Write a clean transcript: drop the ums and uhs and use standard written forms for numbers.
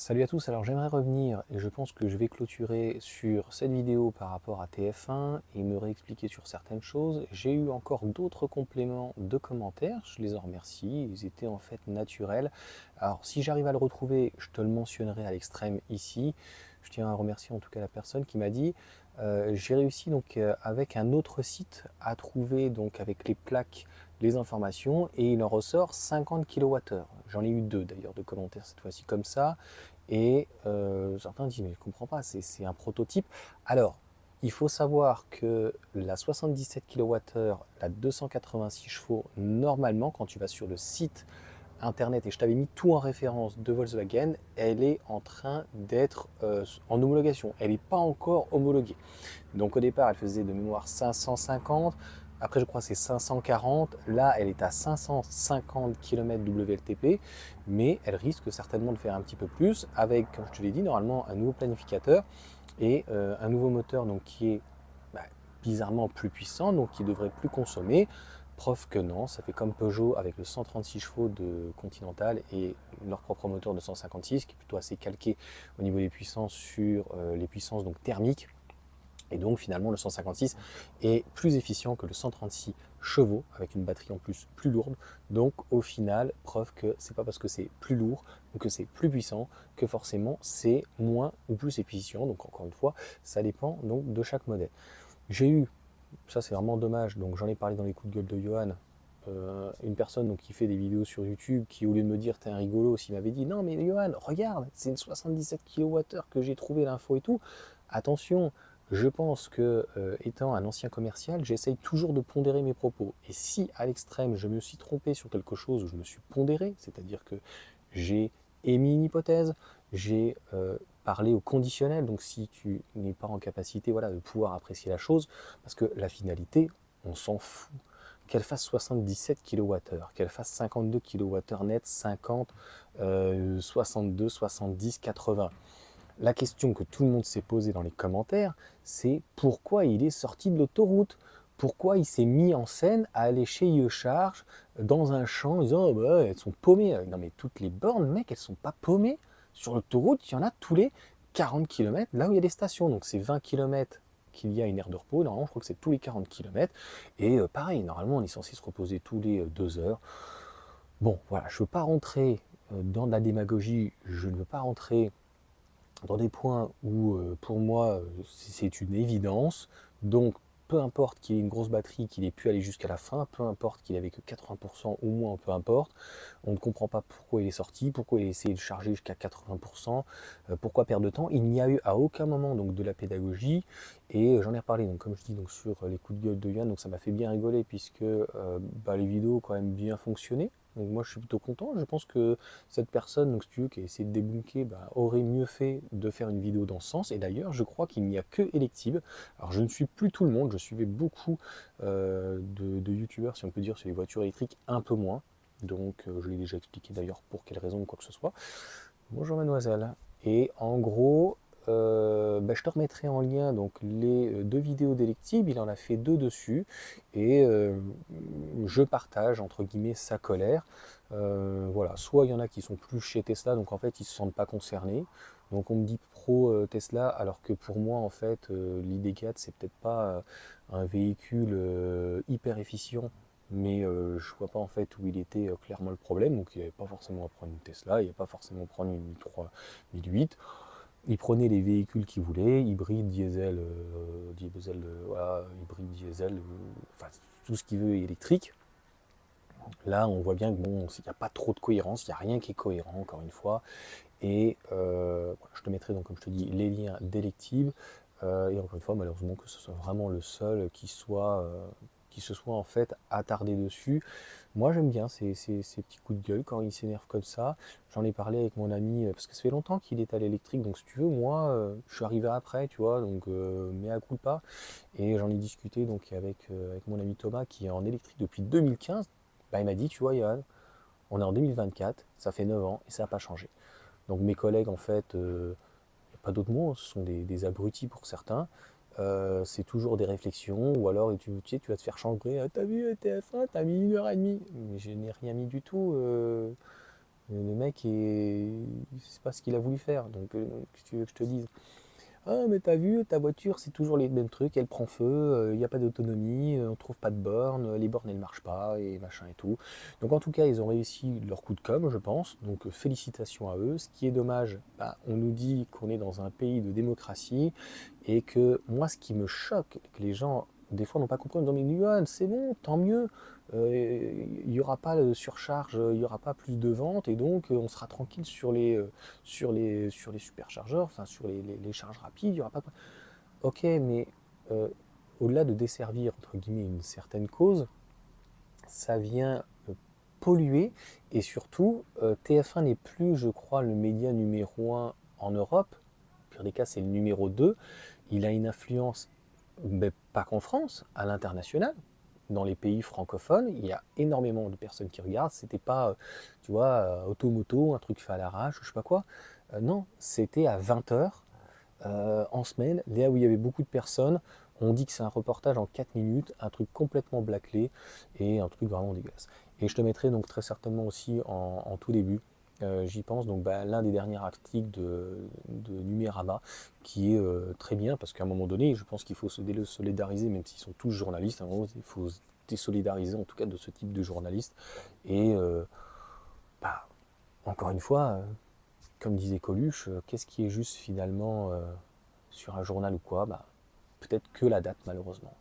Salut à tous, alors j'aimerais revenir et je pense que je vais clôturer sur cette vidéo par rapport à TF1 et me réexpliquer sur certaines choses. J'ai eu encore d'autres compléments de commentaires, je les en remercie, ils étaient en fait naturels. Alors si j'arrive à le retrouver, je te le mentionnerai à l'extrême ici. Je tiens à remercier en tout cas la personne qui m'a dit j'ai réussi donc avec un autre site à trouver donc avec les plaques les informations et il en ressort 50 kWh. J'en ai eu deux d'ailleurs de commentaires cette fois-ci comme ça. Et certains disent, mais je ne comprends pas, c'est un prototype. Alors, il faut savoir que la 77 kWh, la 286 chevaux, normalement, quand tu vas sur le site internet, et je t'avais mis tout en référence de Volkswagen, elle est en train d'être en homologation. Elle n'est pas encore homologuée. Donc au départ, elle faisait de mémoire 550. Après, je crois que c'est 540. Là, elle est à 550 km WLTP, mais elle risque certainement de faire un petit peu plus avec, comme je te l'ai dit, normalement un nouveau planificateur et un nouveau moteur donc, qui est bah, bizarrement plus puissant, donc qui devrait plus consommer. Preuve que non, ça fait comme Peugeot avec le 136 chevaux de Continental et leur propre moteur de 156 qui est plutôt assez calqué au niveau des puissances sur les puissances donc, thermiques. Et donc finalement le 156 est plus efficient que le 136 chevaux avec une batterie en plus lourde. Donc au final, preuve que c'est pas parce que c'est plus lourd ou que c'est plus puissant que forcément c'est moins ou plus efficient. Donc encore une fois, ça dépend donc de chaque modèle. J'ai eu, ça c'est vraiment dommage, donc j'en ai parlé dans les coups de gueule de Johan, une personne donc, qui fait des vidéos sur YouTube qui au lieu de me dire t'es un rigolo, s'il m'avait dit non mais Johan, regarde, c'est une 77 kWh que j'ai trouvé l'info et tout. Attention, je pense que étant un ancien commercial, j'essaye toujours de pondérer mes propos. Et si à l'extrême je me suis trompé sur quelque chose, je me suis pondéré, c'est-à-dire que j'ai émis une hypothèse, j'ai parlé au conditionnel, donc si tu n'es pas en capacité voilà, de pouvoir apprécier la chose, parce que la finalité, on s'en fout. Qu'elle fasse 77 kWh, qu'elle fasse 52 kWh net, 50, 62, 70, 80. La question que tout le monde s'est posée dans les commentaires, c'est pourquoi il est sorti de l'autoroute. Pourquoi il s'est mis en scène à aller chez Yeucharge dans un champ en disant oh bah, elles sont paumées. Non mais toutes les bornes, mec, elles sont pas paumées. Sur l'autoroute, il y en a tous les 40 km là où il y a des stations. Donc c'est 20 km qu'il y a une aire de repos. Normalement, je crois que c'est tous les 40 km. Et pareil, normalement, on est censé se reposer tous les 2 heures. Bon, voilà, je ne veux pas rentrer dans de la démagogie, je ne veux pas rentrer dans des points où pour moi c'est une évidence. Donc peu importe qu'il ait une grosse batterie, qu'il ait pu aller jusqu'à la fin, peu importe qu'il avait que 80% ou moins, peu importe, on ne comprend pas pourquoi il est sorti, pourquoi il a essayé de charger jusqu'à 80%, pourquoi perdre de temps. Il n'y a eu à aucun moment donc de la pédagogie et j'en ai reparlé donc comme je dis donc sur les coups de gueule de Yann, donc ça m'a fait bien rigoler puisque les vidéos ont quand même bien fonctionné. Donc moi je suis plutôt content, je pense que cette personne, donc si tu veux, qui a essayé de débunker, aurait mieux fait de faire une vidéo dans ce sens. Et d'ailleurs, je crois qu'il n'y a que Electib. Alors, je ne suis plus tout le monde, je suivais beaucoup de youtubeurs, si on peut dire, sur les voitures électriques, un peu moins. Donc, je l'ai déjà expliqué d'ailleurs pour quelle raison ou quoi que ce soit. Bonjour mademoiselle. Et en gros, je te remettrai en lien donc, les deux vidéos d'Electib, il en a fait deux dessus, et je partage entre guillemets sa colère. Voilà, soit il y en a qui sont plus chez Tesla, donc en fait ils ne se sentent pas concernés. Donc on me dit pro Tesla, alors que pour moi en fait l'ID4 c'est peut-être pas un véhicule hyper efficient, mais je vois pas en fait où il était clairement le problème. Donc il n'y avait pas forcément à prendre une Tesla, il n'y avait pas forcément à prendre une 3 1008. Il prenait les véhicules qu'il voulait, hybride, diesel, voilà, hybride, diesel, enfin tout ce qu'il veut électrique. Là, on voit bien que bon, il n'y a pas trop de cohérence, il n'y a rien qui est cohérent, encore une fois. Et voilà, je te mettrai donc, comme je te dis, les liens d'Electib. Et encore une fois, malheureusement, que ce soit vraiment le seul qui se soit en fait attardé dessus. Moi, j'aime bien ces petits coups de gueule quand il s'énerve comme ça. J'en ai parlé avec mon ami, parce que ça fait longtemps qu'il est à l'électrique. Donc, si tu veux, moi, je suis arrivé après, tu vois, donc mea culpa. Et j'en ai discuté donc avec mon ami Thomas qui est en électrique depuis 2015. Il m'a dit, tu vois, Johan, on est en 2024, ça fait 9 ans et ça n'a pas changé. Donc mes collègues, en fait, pas d'autres mots, ce sont des abrutis pour certains. C'est toujours des réflexions, ou alors tu vas te faire changer. Ah, t'as vu TF1, t'as mis 1 heure et demie. Mais je n'ai rien mis du tout. Le mec, c'est pas ce qu'il a voulu faire. Donc, qu'est-ce que tu veux que je te dise? Ah, mais t'as vu, ta voiture, c'est toujours les mêmes trucs, elle prend feu, il n'y a pas d'autonomie, on trouve pas de bornes, les bornes elles marchent pas, et machin et tout. Donc en tout cas, ils ont réussi leur coup de com', je pense, donc félicitations à eux. Ce qui est dommage, bah, on nous dit qu'on est dans un pays de démocratie, et que moi, ce qui me choque, que les gens, des fois, n'ont pas compris, ils me disent, Johan, c'est bon, tant mieux, il n'y aura pas de surcharge, il n'y aura pas plus de ventes, et donc on sera tranquille sur les superchargeurs, enfin sur les charges rapides, il n'y aura pas de... Ok, mais euh, au-delà de desservir, entre guillemets, une certaine cause, ça vient polluer, et surtout, TF1 n'est plus, je crois, le média numéro un en Europe, au pire des cas, c'est le numéro 2. Il a une influence, mais pas qu'en France, à l'international. Dans les pays francophones, il y a énormément de personnes qui regardent. C'était pas, tu vois, automoto, un truc fait à l'arrache, ou je sais pas quoi. Non, c'était à 20h en semaine, là où il y avait beaucoup de personnes. On dit que c'est un reportage en 4 minutes, un truc complètement bâclé et un truc vraiment dégueulasse. Et je te mettrai donc très certainement aussi en tout début, j'y pense, donc bah, l'un des derniers articles de Numérama qui est très bien parce qu'à un moment donné, je pense qu'il faut se désolidariser, même s'ils sont tous journalistes, à un moment, il faut se désolidariser en tout cas de ce type de journalistes. Et bah, encore une fois, comme disait Coluche, qu'est-ce qui est juste finalement sur un journal ou quoi? Bah, peut-être que la date malheureusement.